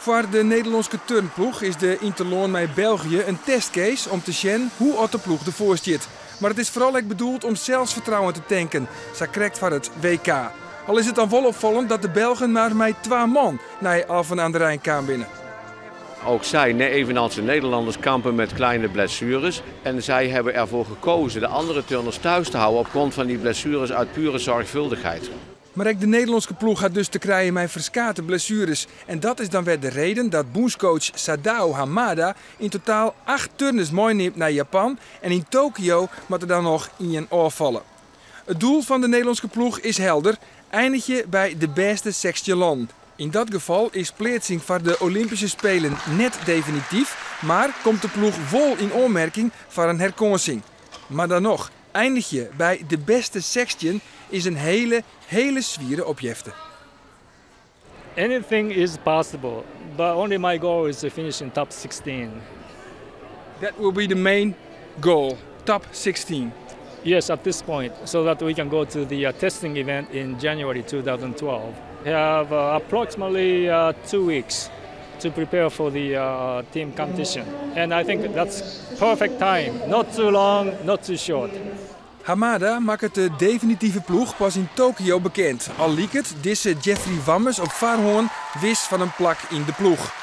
Voor de Nederlandse turnploeg is de Interloon met België een testcase om te zien hoe de ploeg ervoor zit. Maar het is vooral ook bedoeld om zelfvertrouwen te tanken, zo krijgt voor het WK. Al is het dan wel opvallend dat de Belgen maar met 2 man naar Alphen aan de Rijn kwamen binnen. Ook zij, evenals de Nederlanders, kampen met kleine blessures. En zij hebben ervoor gekozen de andere turners thuis te houden op grond van die blessures uit pure zorgvuldigheid. Maar ook de Nederlandse ploeg gaat dus te krijgen met verskate blessures. En dat is dan weer de reden dat bondscoach Sadao Hamada in totaal 8 turners meeneemt naar Japan. En in Tokio moet er dan nog in een oorvallen. Het doel van de Nederlandse ploeg is helder. Eindig je bij de beste sextje. In dat geval is plaatsing voor de Olympische Spelen net definitief. Maar komt de ploeg vol in aanmerking voor een herkansing. Maar dan nog, eindig je bij de beste sextje is een hele zwiere opjefte. Anything is possible, but only my goal is to finish in top 16. That will be the main goal, top 16. Yes, at this point, so that we can go to the testing event in January 2012. We have approximately 2 weeks to prepare for the team competition. And I think that's perfect time. Not too long, not too short. Hamada maakt de definitieve ploeg pas in Tokio bekend. Al liek het, deze Jeffrey Wammers op Vaarhoorn wist van een plak in de ploeg.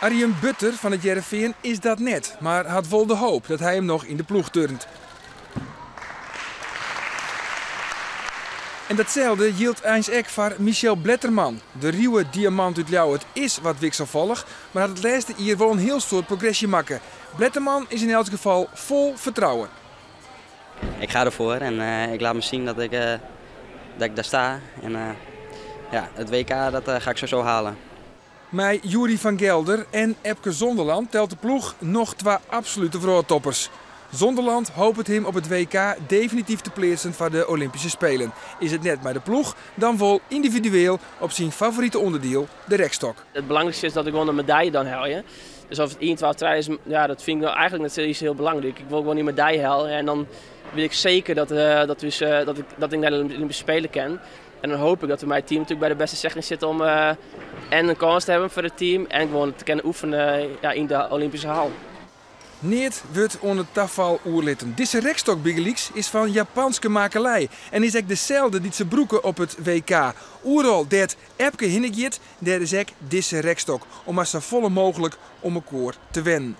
Arjen Butter van het Jereveen is dat net, maar had vol de hoop dat hij hem nog in de ploeg turnt. En datzelfde hield eens ek voor Michel Bletterman. De ruwe diamant uit Ljouwert is wat wisselvallig, maar had het laatste hier wel een heel soort progressie maken. Bletterman is in elk geval vol vertrouwen. Ik ga ervoor en ik laat me zien dat ik daar sta. En ja, het WK dat ga ik zo halen. Met Juri van Gelder en Epke Zonderland telt de ploeg nog 2 absolute vrouwentoppers. Zonderland hoopt het hem op het WK definitief te plaatsen voor de Olympische Spelen. Is het net bij de ploeg, dan wel individueel op zijn favoriete onderdeel, de rekstok. Het belangrijkste is dat ik gewoon een medaille dan haal. Je. Dus of het 1, 12, 3 is, ja, dat vind ik wel eigenlijk net heel belangrijk. Ik wil gewoon die medaille halen en dan wil ik zeker dat ik naar de Olympische Spelen kan. En dan hoop ik dat we mijn team natuurlijk bij de beste sectie zitten om en een kans te hebben voor het team en gewoon te kunnen oefenen in de Olympische hal. Neert wordt onder tafel oerlitten. Deze rekstok Bigeliks is van Japanse makelij en is ook dezelfde die ze broeken op het WK. Oeral dat Epke hinnegiet, dat is ook deze rekstok, om maar zo volle mogelijk om elkaar te wennen.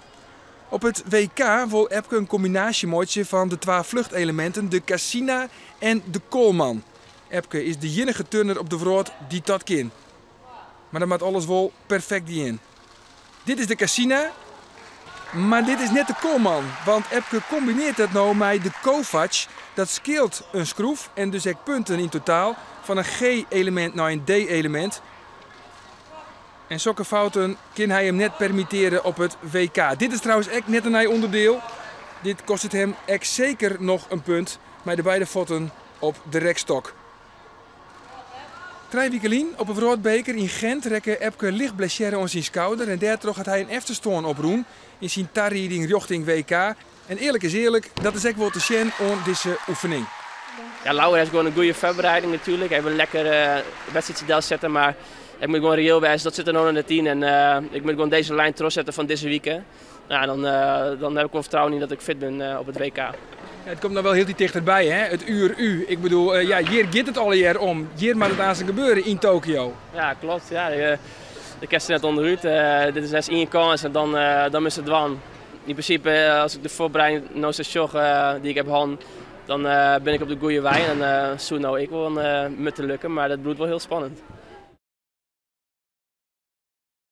Op het WK wil Epke een combinatiemootje van de 2 vluchtelementen, de Cassina en de Coleman. Epke is de enige turner op de wereld die dat kan. Maar dan moet alles wel perfect die in. Dit is de Cassina, maar dit is net de Coleman, want Epke combineert dat nou met de Kovac. Dat scheelt een schroef en dus ook punten in totaal van een G-element naar een D-element. En zulke fouten kan hij hem net permitteren op het WK. Dit is trouwens echt net een onderdeel. Dit kost het hem echt zeker nog een punt met de beide voeten op de rekstok. 3 weken op een Vrootbeker in Gent rekken Epke licht blessure aan zijn schouder. En daardoor gaat hij een efterstoorn oproen in zijn tarrieding richting WK. En eerlijk is eerlijk, dat is echt wel te zien aan deze oefening. Ja, Lauwer heeft gewoon een goede voorbereiding natuurlijk. Hij wil lekker wedstrijdje zetten, maar ik moet gewoon reëel wijzen, dat zit er nog in de 10 en ik moet gewoon deze lijn terugzetten van deze week. Nou, dan heb ik wel vertrouwen in dat ik fit ben op het WK. Ja, het komt nou wel heel dichterbij, hè? Het uur U. Ik bedoel, hier gaat het al jaar om. Hier moet het aan zijn gebeuren in Tokio. Ja, klopt. Ja, de kerst net onderuit. Dit is net één kans en dan is het dwan. In principe, als ik de voorbereiding nou zo jog die ik heb gehad, dan ben ik op de goede wijn. En zo nou ik wel met te lukken, maar dat bloedt wel heel spannend.